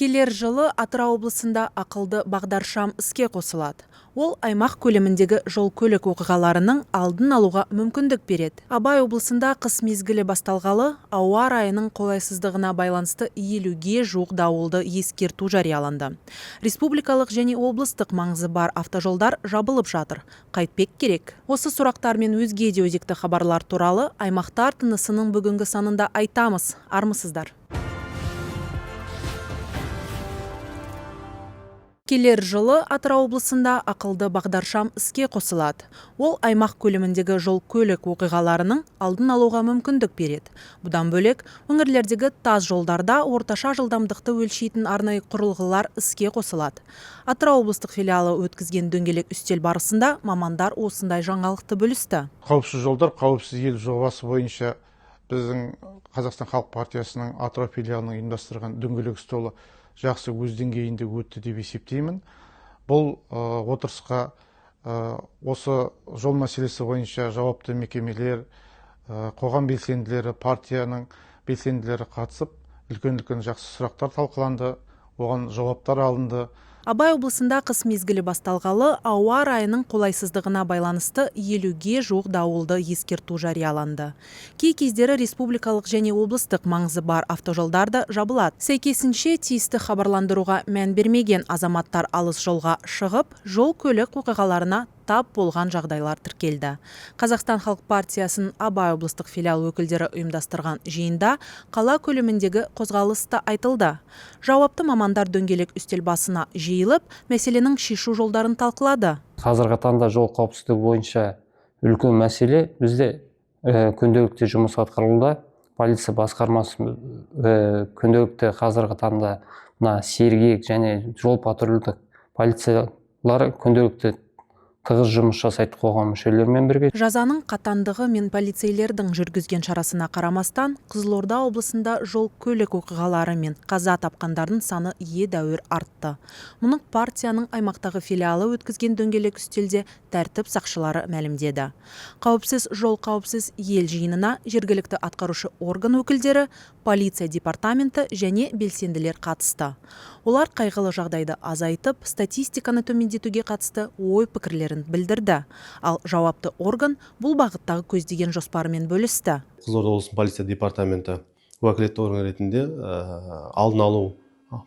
Келер жылы Атырау облысында ақылды бағдаршам іске қосылады. Ол аймақ көлеміндегі жол-көлік оқиғаларының алдын алуға мүмкіндік береді. Абай облысында қыс мезгілі басталғалы, ауа райының қолайсыздығына байланысты 50-ге жуық дауылды ескерту жарияланды. Республикалық және облыстық маңызы бар автожолдар жабылып жатыр. Қайтпек керек. Осы сұрақтар мен өзге де өзекті хабарлар туралы аймақтар тынысының бүгінгі санында айтамыз. Армысыздар. Келер жылы Атырау облысында ақылды бағдаршам іске қосылады. Ол аймақ көлеміндегі жол-көлік оқиғаларының алдын алуға мүмкіндік береді. Бұдан бөлек, өңірлердегі тас жолдарда орташа жылдамдықты өлшейтін арнайы құрылғылар іске қосылады. Атырау облыстық филиалы өткізген дөңгелек үстел барысында мамандар осындай жаңалықты бөлісті. Қауіпсіз жолдар, қауіпсіз ел жобасы бойынша біздің Қазақстан Халық партиясының Атырау филиалының ұйымдастырған дөңгелек үстелі жақсы өз деңгейінде өтті деп есептеймін. Бұл отырысқа осы жол мәселесі бойынша жауапты мекемелер, қоғам белсенділері, партияның белсенділері қатысып, үлкен жақсы сұрақтар талқыланды, оған жауаптар алынды. Абай облысында қыс мезгілі басталғалы, ауа райының қолайсыздығына байланысты 50-ге жуық дауылды ескерту жарияланды. Кей кездері республикалық және облыстық маңызы бар автожолдарды жабылады. Сәйкесінше тиісті хабарландыруға мән бермеген азаматтар алыс жолға шығып, жол-көлік оқиғаларына тап болған жағдайлар тіркелді. Қазақстан Халық партиясының Абай облыстық филиал өкілдері ұйымдастырған жиында қала көлеміндегі қозғалысты айтылды. Жауапты мамандар дөңгелек үстел басына жиылып, мәселенің шешу жолдарын талқылады. Қазіргі таңда жол қауіпсіздігі бойынша үлкен мәселе бізде күнделікті жұмыс атқарылуда. Полиция басқармасы күнделікті қазіргі таңда сергек және жол патрульдік полициялары күнделікті тығыз жұмыс жасайды қоғам мүшелерімен бірге. Жазаның қатандығы мен полицейлердің жүргізген шарасына қарамастан, Қызылорда облысында жол-көлік оқиғалары мен қаза тапқандардың саны едәуір артты. Мұны партияның аймақтағы филиалы өткізген дөңгелек үстелде тәртіп сақшылары мәлімдеді. Қауіпсіз жол, қауіпсіз ел жиынына жергілікті атқарушы орган өкілдері, полиция департаменті және белсенділер қатысты. Олар қайғылы жағдайды азайтып, статистиканы төмендетуге қатысты ой пікірлерін білдірді. Ал жауапты орган бұл бағыттағы көздеген жоспарымен бөлісті. Қызылорда облысының полиция департаменті уәкілетті орган ретінде алдын алу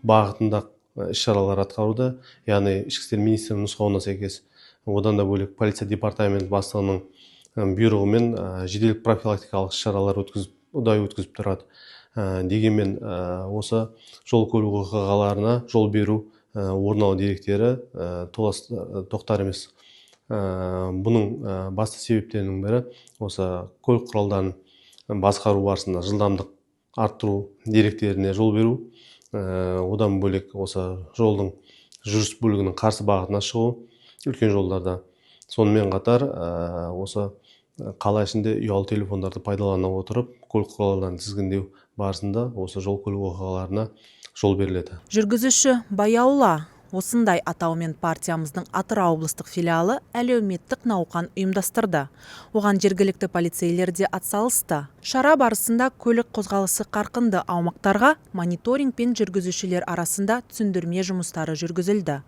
бағытында іс-шаралар атқаруда, яғни ішкі істер министрінің нұсқауына сәйкес. Одан да бөлек полиция департаменті бастығының бұйрығымен жедел профилактикалық іс-шаралар ұдайы өткізіп тұрады. Дегенмен осы жол-көлік оқиғаларына жол беру орын алу деректері толас тоқтар емес. Бұның басты себептерінің бірі осы көлік құралдарын басқару барысында жылдамдық арттыру деректеріне жол беру. Одан бөлек осы жолдың жүріс бөлігінің қарсы бағытына шығу үлкен жолдарда. Сонымен қатар осы қала ішінде ұялы телефондарды пайдалана отырып, көлік құралдарын тізгіндеу барысында осы жол-көлік оқиғаларына жол беріледі. Жүргізуші баяула. Осындай атаумен партиямыздың Атырау облыстық филиалы әлеуметтік науқан ұйымдастырды. Оған жергілікті полицейлер де атсалысты. Шара барысында көлік қозғалысы қарқынды аумақтарға мониторинг пен жүргізушілер арасында түсіндірме жұмыстары жүргізілді.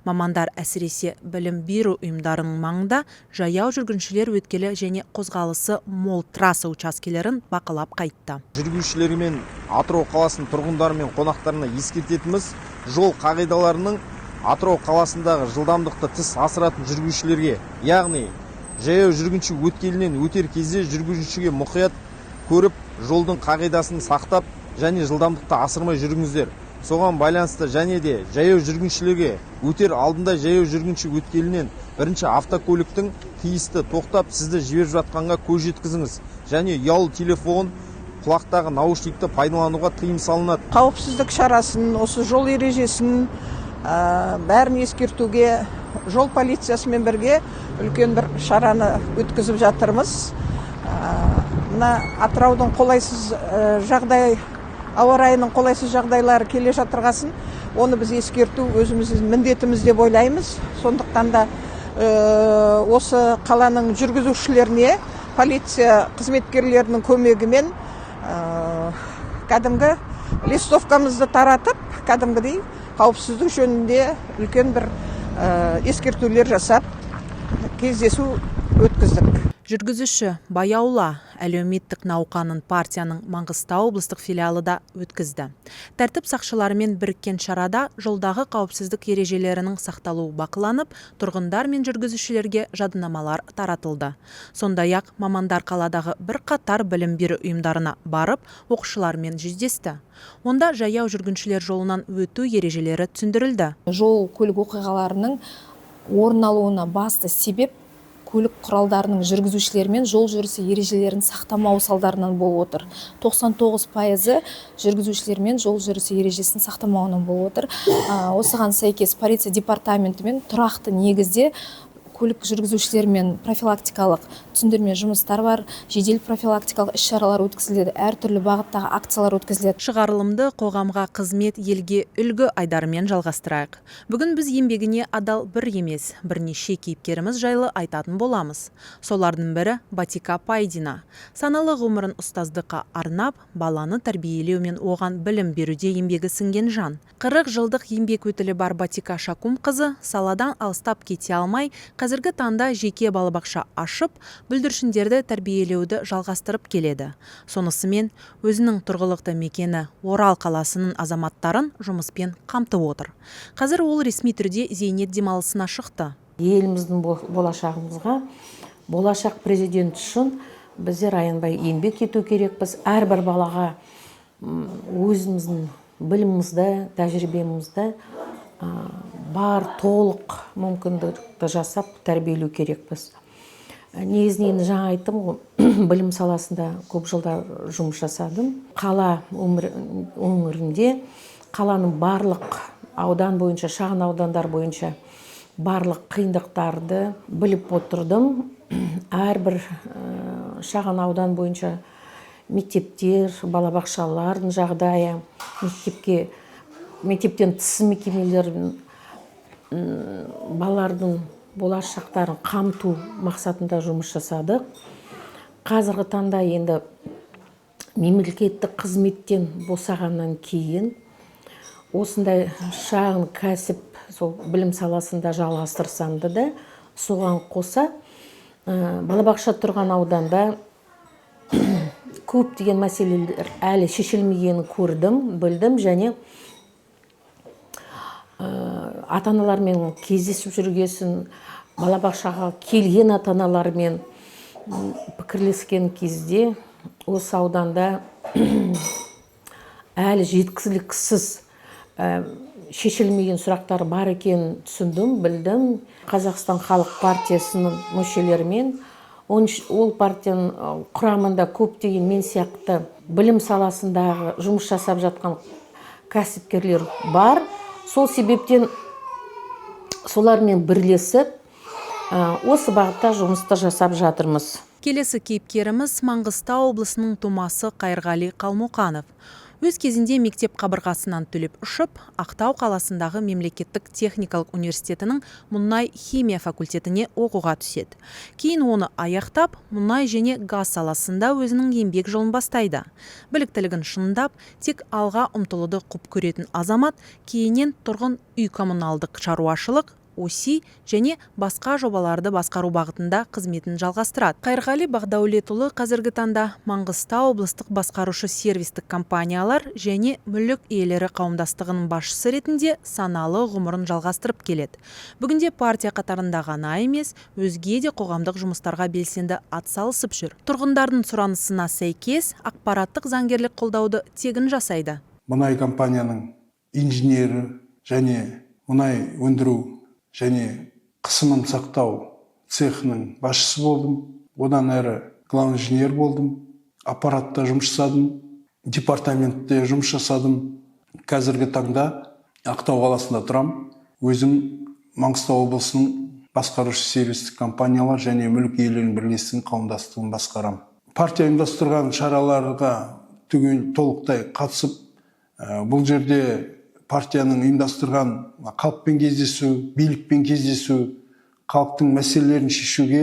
Мамандар әсіресе білім беру ұйымдарының маңында жаяу жүргіншілер өткелі және қозғалысы мол трасса учаскелерін бақылап қайтты. Жүргізушілер мен Атырау қаласының тұрғындары мен қонақтарына ескертетіміз, жол қағидаларының Атырау қаласындағы жылдамдықты тыс асыратын жүргізушілерге, яғни жаяу жүргінші өткелінен өтер кезде жүргізушіге мұқият көріп, жолдың қағидасын сақтап, және жылдамдықты асырмай жүріңіздер. Соған байланысты және де жаяу жүргіншілерге өтер алдында жаяу жүргінші өткелінен бірінші автокөліктің тиісті тоқтап, сізді жіберіп жатқанға көз жеткізіңіз. Және ұялы телефон, құлақтағы наушникті пайдалануға тыйым салынады. Қауіпсіздік шарасын, осы жол ережесін бәрін ескертуге жол полициясымен бірге үлкен бір шараны өткізіп жатырмыз. Мына Атыраудың қолайсыз жағдай, ауа райының қолайсыз жағдайлары келе жатырғасын, оны біз ескерту өзіміздің міндетіміз деп ойлаймыз. Сондықтан да осы қаланың жүргізушілеріне полиция қызметкерлерінің көмегімен кәдімгі листовкамызды таратып, кәдімгідей қауіпсіздік жөнінде үлкен бір ескертулер жасап кездесу өткіздік. Жүргізуші Баяула әлеуметтік науқанын партияның Маңғыстау облыстық филиалы да өткізді. Тәртіп сақшыларымен біріккен шарада жолдағы қауіпсіздік ережелерінің сақталуы бақыланып, тұрғындар мен жүргізушілерге жадынамалар таратылды. Сондай-ақ мамандар қаладағы бірқатар білім беру ұйымдарына барып, оқушылармен жүздесті. Онда жаяу жүргіншілер жолынан өту ережелері түсіндірілді. Жол көлік оқиғаларының орын алуына басты себеп көлік құралдарының жүргізушілермен жол жүрісі ережелерін сақтамау салдарынан болып отыр. 99% жүргізушілермен жол жүрісі ережесін сақтамауынан болып отыр. Осыған сәйкес полиция департаментімен тұрақты негізде көлік жүргізушілермен профилактикалық түсіндірме жұмыстар бар, жедел профилактикалық іс-шаралар өткізіледі, әртүрлі бағыттағы акциялар өткізіледі. Шығарылымды қоғамға қызмет, елге үлгі айдарымен жалғастырайық. Бүгін біз еңбегіне адал бір емес, бірнеше кейіпкеріміз жайлы айтатын боламыз. Солардың бірі Батика Пайдина. Саналы ғұмырын ұстаздыққа арнап, баланы тәрбиелеу мен оған білім беруде еңбегі сіңген жан. 40 жылдық еңбек өтілі бар Батика Шакум қызы саладан алыстап кете алмай, қазіргі таңда жеке балабақша ашып, бүлдіршіндерді тәрбиелеуді жалғастырып келеді. Сонысымен өзінің тұрғылықты мекені Орал қаласының азаматтарын жұмыспен қамтып отыр. Қазір ол ресми түрде зейнет демалысына шықты. Еліміздің болашағымызға, болашақ президент үшін біздер аянбай еңбек ету керекпіз. Әрбір балаға өзіміздің білімімізді, тәжірибемізді бар толық мүмкіндікті жасап тәрбиелеу керекпіз. Негізінен жаңа айттым ғой, білім саласында көп жылдар жұмыс жасадым. Қала өңірінде қаланың барлық аудан бойынша, шағын аудандар бойынша барлық қиындықтарды біліп отырдым. Әрбір шағын аудан бойынша мектептер, балабақшалардың жағдайы, мектептен тыс мекемелердің балалардың болашақтарын қамту мақсатында жұмыс жасадық. Қазіргі таңда енді мемлекеттік қызметтен босағаннан кейін осындай шағын кәсіп сол білім саласында жалғастырсамды да, соған қоса балабақша тұрған ауданда көптеген мәселелер әлі шешілмегенін көрдім, білдім, және ата-аналармен кездесіп жүргесін, балабақшаға келген ата-аналармен пікірлескен кезде осы ауданда әлі жеткізіліксіз шешілмеген сұрақтар бар екенін түсіндім, білдім. Қазақстан халық партиясының мүшелерімен, ол партияның құрамында көптеген мен сияқты білім саласындағы жұмыс жасап жатқан кәсіпкерлер бар. Сол себептен солармен бірлесіп осы бағытта жұмысты жасап жатырмыз. Келесі кейіпкеріміз Маңғыстау облысының тумасы Қайырғали Қалмұқанов. Өз кезінде мектеп қабырғасынан түлеп ұшып, Ақтау қаласындағы мемлекеттік техникалық университетінің мұнай химия факультетіне оқуға түседі. Кейін оны аяқтап, мұнай және газ саласында өзінің еңбек жолын бастайды. Біліктілігін шыңдап, тек алға ұмтылуды құп көретін азамат, кейіннен тұрғын үй коммуналдық шаруашылық, ОСИ және басқа жобаларды басқару бағытында қызметін жалғастырады. Қайырғали Бағдаулетұлы қазіргі таңда Маңғыстау облыстық басқарушы сервистік компаниялар және мүлік иелері қауымдастығының басшысы ретінде саналы ғұмырын жалғастырып келеді. Бүгінде партия қатарында ғана емес, өзге де қоғамдық жұмыстарға белсенді атсалысып жүр. Тұрғындардың сұранысына сәйкес ақпараттық заңгерлік қолдауды тегін жасайды. Мұнай компанияның инженері және мұнай өндіру және қысымын сақтау цехының басшысы болдым. Одан әрі главный инженер болдым. Аппаратта жұмыс жасадым, департаментте жұмыс жасадым. Қазіргі таңда Ақтау қаласында тұрам. Өзім Маңғыстау облысының басқарушы сервистік компаниялар және мүлік иелерінің бірлестігінің қауымдастығын басқарам. Партия ұйымдастырған шараларға толықтай қатысып, бұл жерде партияның ұйымдастырған халықпен кездесу, билікпен кездесу, халықтың мәселелерін шешуге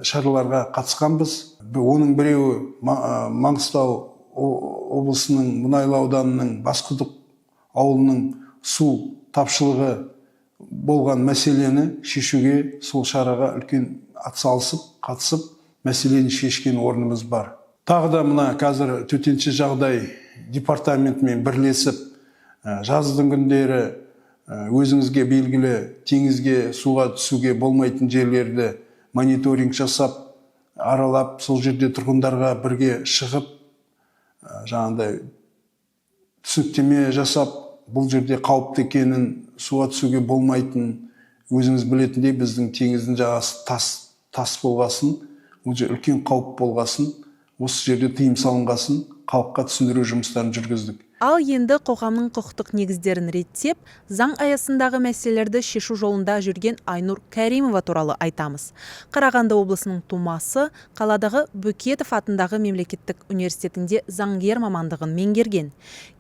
шараларға қатысқанбыз. Оның біреуі Маңғыстау облысының Мұнайлы ауданының Басқұдық ауылының су тапшылығы болған мәселені шешуге, сол шараға үлкен атсалысып, қатысып, мәселені шешкен орнымыз бар. Тағы да мына қазір төтенше жағдай департаментімен бірлесіп, жаздың күндері өзіңізге белгілі теңізге суға түсуге болмайтын жерлерді мониторинг жасап, аралап, сол жерде тұрғындарға бірге шығып, жаңағыдай түсініктеме жасап, бұл жерде қауіпті екенін, суға түсуге болмайтын, өзіңіз білетіндей біздің теңіздің жағасы тас болғасын, ол жерде үлкен қауіп болғасын, осы жерде тыйым салынғасын, халыққа түсіндіру жұмыстарын жүргіздік. Ал енді қоғамның құқықтық негіздерін реттеп, заң аясындағы мәселелерді шешу жолында жүрген Айнұр Кәримова туралы айтамыз. Қарағанды облысының тумасы, қаладағы Бөкетов атындағы мемлекеттік университетінде заңгер мамандығын меңгерген.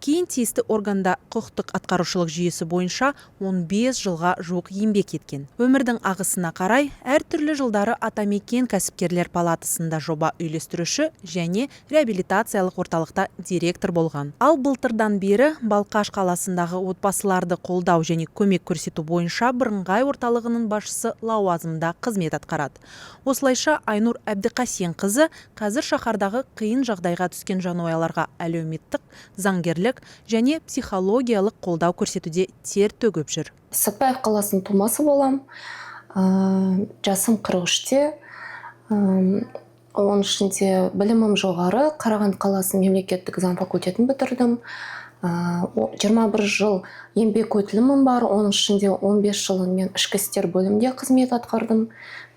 Кейін тиісті органда құқықтық атқарушылық жүйесі бойынша 15 жылға жуық еңбек еткен. Өмірдің ағысына қарай әртүрлі жылдары Атамекен кәсіпкерлер палатасында жоба үйлестіруші және реабилитациялық орталықта директор болған. Ал былтырдан бері Балқаш қаласындағы отбасыларды қолдау және көмек көрсету бойынша бірыңғай орталығының басшысы лауазымында қызмет атқарады. Осылайша Айнұр Әбдіқасен қызы қазір шаһардағы қиын жағдайға түскен жанұяларға әлеуметтік, заңгерлік және психологиялық қолдау көрсетуде тер төгіп жүр. Сәтпаев қаласының тумасы болам. Жасым 43-те. Оның ішінде білімім жоғары, Қарағанды қаласының мемлекеттік заң факультетін бітірдім. 21 жыл еңбек өтілімім бар, оның ішінде 15 жылын мен ішкі істер бөлімінде қызмет атқардым.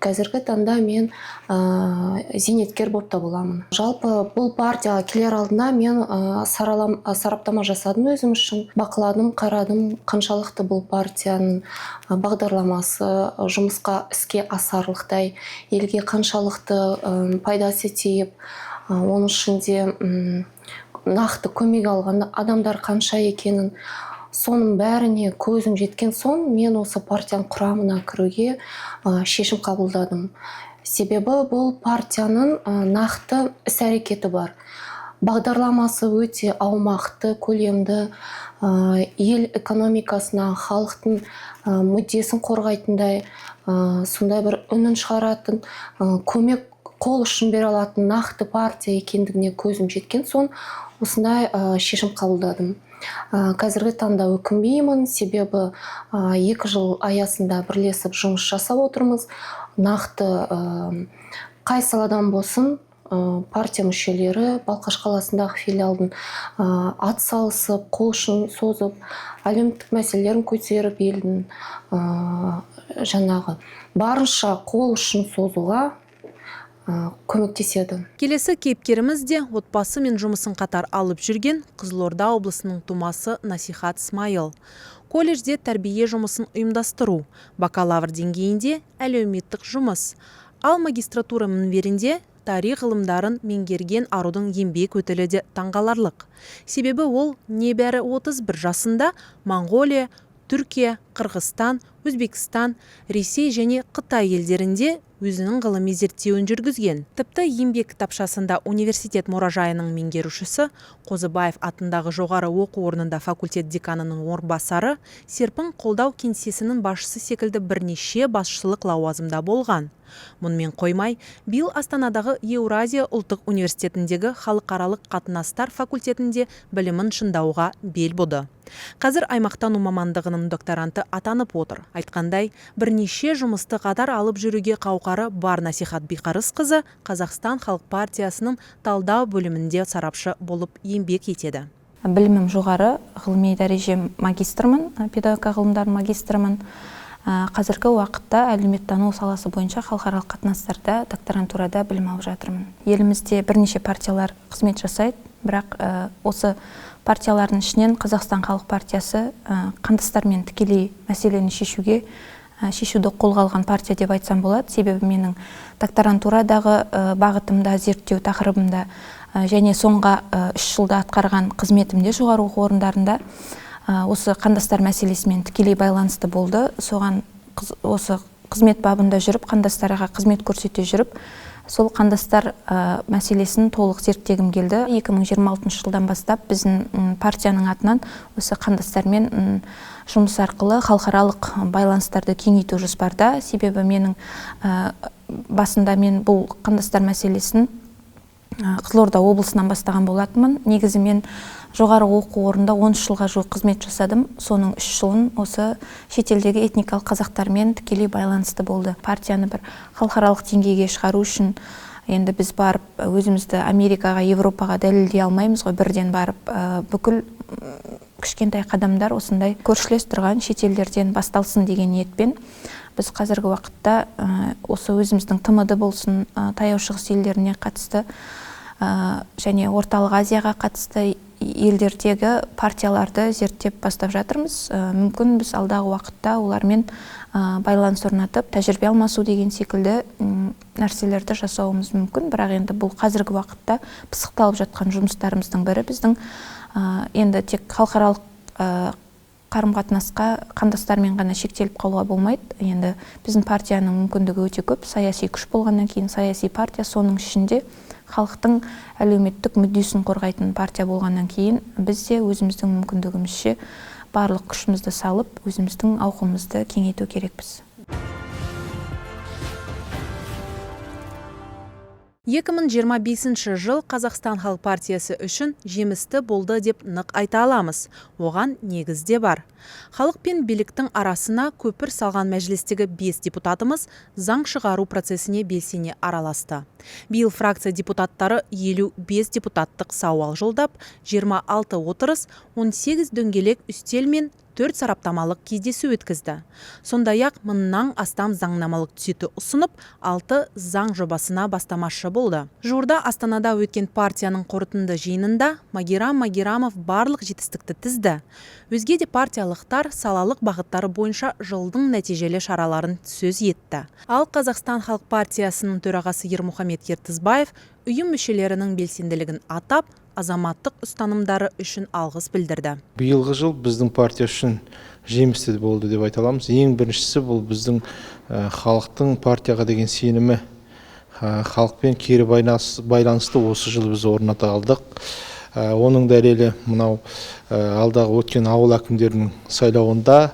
Қазіргі таңда мен зейнеткер болып табыламын. Жалпы бұл партияға келер алдында мен сараптама жасадым өзім үшін. Бақыладым, қарадым, қаншалықты бұл партияның бағдарламасы жұмысқа іске асарлықтай, елге қаншалықты пайдасы тиіп, оның ішінде нақты көмек алған адамдар қанша екенін, соның бәріне көзім жеткен соң, мен осы партияның құрамына кіруге шешім қабылдадым. Себебі бұл партияның нақты іс-әрекеті бар. Бағдарламасы өте аумақты, көлемді, ел экономикасына, халықтың мүддесін қорғайтындай, сондай бір үнін шығаратын, көмек қол ұшын бере алатын нақты партия екендігіне көзім жеткен соң, осындай шешім қабылдадым. Қазіргі таңда өкінбеймін, себебі 2 жыл аясында бірлесіп жұмыс жасап отырмыз. Нақты қай саладан болсын, партия мүшелері Балқаш қаласындағы филиалдың атсалысып, қол ұшын созып, әлеуметтік мәселелерін көтеріп, елдің жаңағы барынша қол ұшын созуға көмектеседі. Келесі кейіпкеріміз де отбасы мен жұмысын қатар алып жүрген Қызылорда облысының тумасы Насихат Смайыл. Колледжде тәрбие жұмысын ұйымдастыру, бакалавр деңгейінде әлеуметтік жұмыс, ал магистратура мінберінде тарих ғылымдарын меңгерген арудың еңбек өтілі де таңғаларлық. Себебі ол небәрі 31 жасында Моңғолия, Түркия, Қырғызстан, Өзбекстан, Ресей және Қытай елдерінде өзінің ғылыми зерттеуін жүргізген. Тіпті еңбек кітапшасында университет мұражайының меңгерушісі, Қозыбаев атындағы жоғары оқу орнында факультет деканының орынбасары, Серпін қолдау кеңсесінің басшысы секілді бірнеше басшылық лауазымда болған. Мұнымен қоймай, биыл Астанадағы Еуразия ұлттық университетіндегі халықаралық қатынастар факультетінде білімін шыңдауға бел буды. Қазір аймақтану мамандығының докторанты атанып отыр. Айтқандай, бірнеше жұмысты қатар алып жүруге қауқары бар Насихат Биқарысқызы Қазақстан Халық партиясының талдау бөлімінде сарапшы болып еңбек етеді. Білімім жоғары, ғылыми дәреже магистрмын, педагогика ғылымдарының магистрмын. Қазіргі уақытта әлеуметтану саласы бойынша халықаралық қатынастарда, докторантурада білім алып жатырмын. Елімізде бірнеше партиялар қызмет жасайды, бірақ осы партиялардың ішінен Қазақстан Халық партиясы қандастармен тікелей мәселені шешуді қолға алған партия деп айтсам болады. Себебі менің докторантурадағы бағытымда, зерттеу тақырыбымда және соңғы 3 жылда атқарған қызметімде жоғары оқу орындарында осы қандастар мәселесімен тікелей байланысты болды. Соған осы қызмет бабында жүріп, қандастарға қызмет көрсете жүріп, Сол қандастар мәселесін толық зерттегім келді. 2026 жылдан бастап біздің партияның атынан осы қандастармен жұмыс арқылы халықаралық байланыстарды кеңейту жоспарда. Себебі менің басында мен бұл қандастар мәселесін Қызылорда облысынан бастаған болатынмын. Негізі мен жоғары оқу орнында 13 жылға жуық қызмет жасадым. Соның 3 жылын осы шетелдегі этникалық қазақтармен тікелей байланысты болды. Партияны бір халықаралық деңгейге шығару үшін енді біз барып өзімізді Америкаға, Европаға дәлелдей алмаймыз ғой. Бірден барып бүкіл кішкентай қадамдар осындай көршілес тұрған шетелдерден басталсын деген ниетпен біз қазіргі уақытта осы өзіміздің ТМД болсын, Таяу Шығыс елдеріне қатысты және Орталық Азияға қатысты елдердегі партияларды зерттеп бастап жатырмыз. Мүмкін біз алдағы уақытта олармен байланыс орнатып, тәжірибе алмасу деген секілді нәрселерді жасауымыз мүмкін. Бірақ енді бұл қазіргі уақытта пысықталып жатқан жұмыстарымыздың бірі. Біздің енді тек халықаралық қарым-қатынасқа қандастармен ғана шектеліп қалуға болмайды. Енді біздің партияның мүмкіндігі өте көп. Саяси күш болғаннан кейін саяси партия, соның ішінде халықтың әлеуметтік мүддесін қорғайтын партия болғаннан кейін біз де өзіміздің мүмкіндігімізше барлық күшімізді салып, өзіміздің ауқымымызды кеңейту керекпіз. 2025 жыл Қазақстан Халық партиясы үшін жемісті болды деп нық айта аламыз. Оған негізде бар. Халық пен биліктің арасына көпір салған мәжілістегі 5 депутатымыз заң шығару процесіне белсене араласты. Биыл фракция депутаттары 55 депутаттық сауал жолдап, 26 отырыс, 18 дөңгелек үстел мен 4 сараптамалық кездесу өткізді. Сондай-ақ мыңнан астам заңнамалық түзету ұсынып, 6 заң жобасына бастамашы болды. Жуырда Астанада өткен партияның қорытынды жиынында Магерам Магерамов барлық жетістікті тізді. Өзге де партиялықтар салалық бағыттары бойынша жылдың нәтижелі шараларын сөз етті. Ал Қазақстан Халық партиясының төрағасы Ермұхамед Ертісбаев ұйым мүшелерінің белсенділігін атап, азаматтық ұстанымдары үшін алғыс білдірді. Биылғы жыл біздің партия үшін жемісті болды деп айта аламыз. Ең біріншісі бұл біздің халықтың партияға деген сенімі. Халықпен кері байланысты осы жыл біз орната алдық. Оның дәлелі мынау алдағы өткен ауыл әкімдерінің сайлауында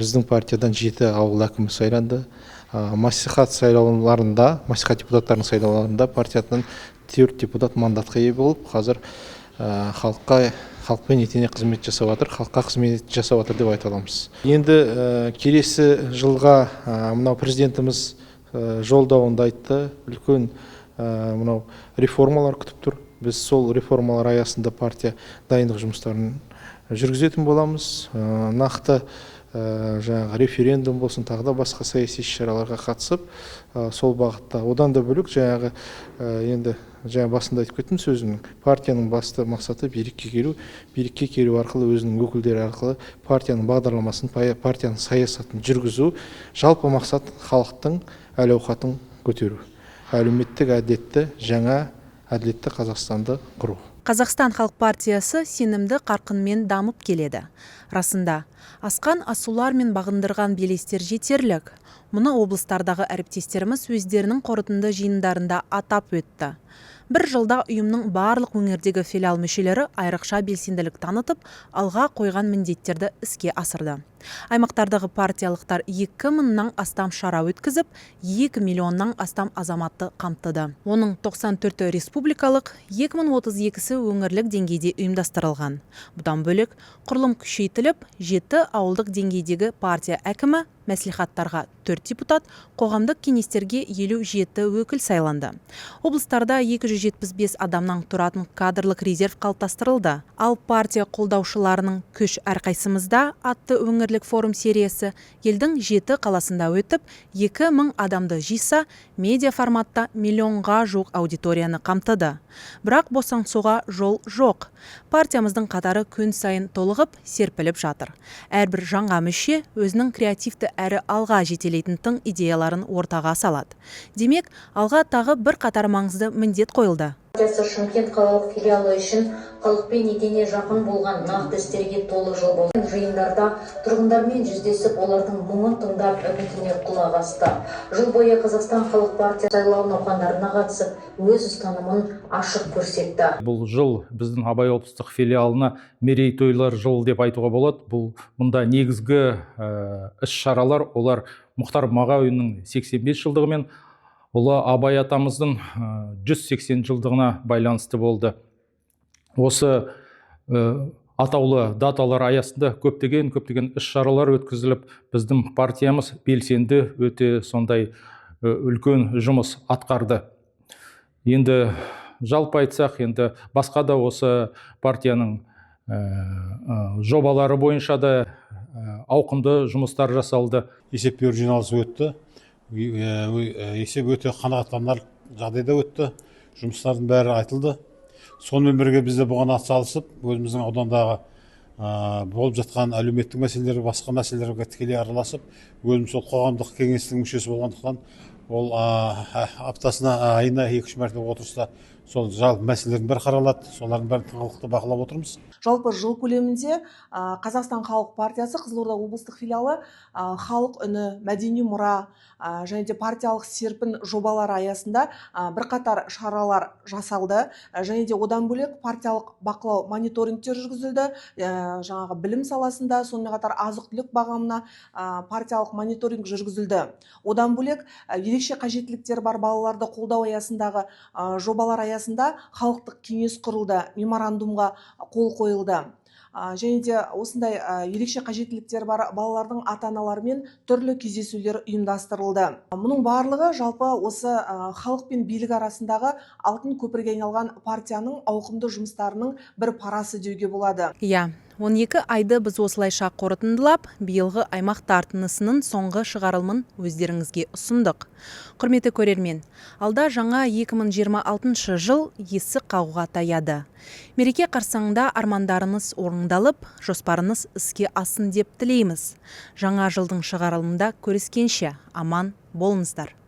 біздің партиядан 7 ауыл әкімі сайланды. Мәслихат сайлауларында, мәслихат депутаттарының сайлауларында партиядан 4 депутат мандатқа ие болып, қазір халықпен етене қызмет жасап жатыр, халыққа қызмет жасап жатыр деп айта аламыз. Енді келесі жылға мынау президентіміз жолдауында айтты, үлкен мынау реформалар күтіп тұр. Біз сол реформалар аясында партия дайындық жұмыстарын жүргізетін боламыз. Нақты жаңағы референдум болсын, тағы да басқа саяси шараларға қатысып, сол бағытта. Одан да бөлек жаңағы енді басында айтып кеттім сөзімнің. Партияның басты мақсаты билікке келу, билікке келу арқылы өзінің өкілдері арқылы партияның бағдарламасын, партияның саясатын жүргізу, жалпы мақсат халықтың әл-ауқатын көтеру. Әлеуметтік әділетті, жаңа әділетті Қазақстанды құру. Қазақстан Халық партиясы сенімді қарқынмен дамып келеді. Расында, асқан асулар мен бағындырған белестер жетерлік. Мұны облыстардағы әріптестеріміз өздерінің қорытынды жиындарында атап өтті. Бір жылда ұйымның барлық өңірдегі филиал мүшелері айрықша белсенділік танытып, алға қойған міндеттерді іске асырды. Аймақтардағы партиялықтар 2000-нан астам шара өткізіп, 2 миллионнан астам азаматты қамтыды. Оның 94-і республикалық, 2032-сі өңірлік деңгейде ұйымдастырылған. Бұдан бөлек, құрылым күшейтіліп, 7 ауылдық деңгейдегі партия әкімі, мәслихаттарға 4 депутат, қоғамдық кеңестерге 57 өкіл сайланды. Облыстарда 275 адамнан тұратын кадрлық резерв қалыптастырылды. Ал партия қолдаушыларының күш әрқайсымызда атты өңірлік форум сериясы елдің 7 қаласында өтіп, 2000 адамды жиса, медиа форматта миллионға жуық аудиторияны қамтыды. Бірақ босаңсуға жол жоқ. Партиямыздың қатары күн сайын толығып, серпіліп жатыр. Әрбір жаңа мүше өзінің креативті әрі алға жетелейтін тың идеяларын ортаға салады. Демек, алға тағы бір қатар маңызды міндет қойылды. партиясы Шымкент қалалық филиалы үшін халықпен етене жақын болған, нақты істерге толы жыл болды. Жиындарда тұрғындармен жүздесіп, олардың мұңын тыңдап, үмітіне құлақ асты. Жыл бойы Қазақстан халық партиясы сайлау науқандарына қатысып, өз ұстанымын ашық көрсетті. Бұл жыл біздің Абай облыстық филиалына мерейтойлар жыл деп айтуға болады. Бұл мұнда негізгі іс-шаралар, олар Мұхтар Мағауиннің 85 жылдығы мен ұлы Абай атамыздың 180 жылдығына байланысты болды. Осы атаулы даталар аясында көптеген іс-шаралар өткізіліп, біздің партиямыз белсенді, өте сондай үлкен жұмыс атқарды. Енді жалпы айтсақ, енді басқа да осы партияның жобалары бойынша да ауқымды жұмыстар жасалды. Есеп беру жиналысы өтті. Есеп өте қанағаттанарлық жағдайда өтті. Жұмыстардың бәрі айтылды. Сонымен бірге бізде бұған атсалысып, өзіміздің аудандағы болып жатқан әлеуметтік мәселелер, басқа мәселелерге тікелей араласып, өзіміз сол қоғамдық кеңестің мүшесі болғандықтан, ол аптасына, айына 2-3 мәрте отырыста сол жалпы мәселелердің бәрі қаралады, солардың бәрін тыңғылықты бақылап отырмыз. Жалпы жыл көлемінде Қазақстан халық партиясы Қызылорда облыстық филиалы халық үні, мәдени мұра және де партиялық серпін жобалары аясында бірқатар шаралар жасалды. Және де одан бөлек партиялық бақылау мониторингтер жүргізілді. Жаңағы білім саласында, сонымен қатар азық-түлік бағамына партиялық мониторинг жүргізілді. Одан бөлек ерекше қажеттіліктері бар балаларды қолдау аясындағы жобалар аясында халықтық кеңес құрылды, меморандумға қол қойылды. Және де осындай ерекше қажеттіліктері бар балалардың ата-аналарымен түрлі кездесулер ұйымдастырылды. Мұның барлығы жалпы осы халық пен билік арасындағы алтын көпірге айналған партияның ауқымды жұмыстарының бір парасы деуге болады. 12 айды біз осылайша қорытындылап, биылғы аймақ тартынысының соңғы шығарылымын өздеріңізге ұсындық. Құрметті көрермен, алда жаңа 2026 жыл есік қағуға таяды. Мереке қарсаңында армандарыңыз орындалып, жоспарыңыз іске асын деп тілейміз. Жаңа жылдың шығарылымында көріскенше аман болыңыздар.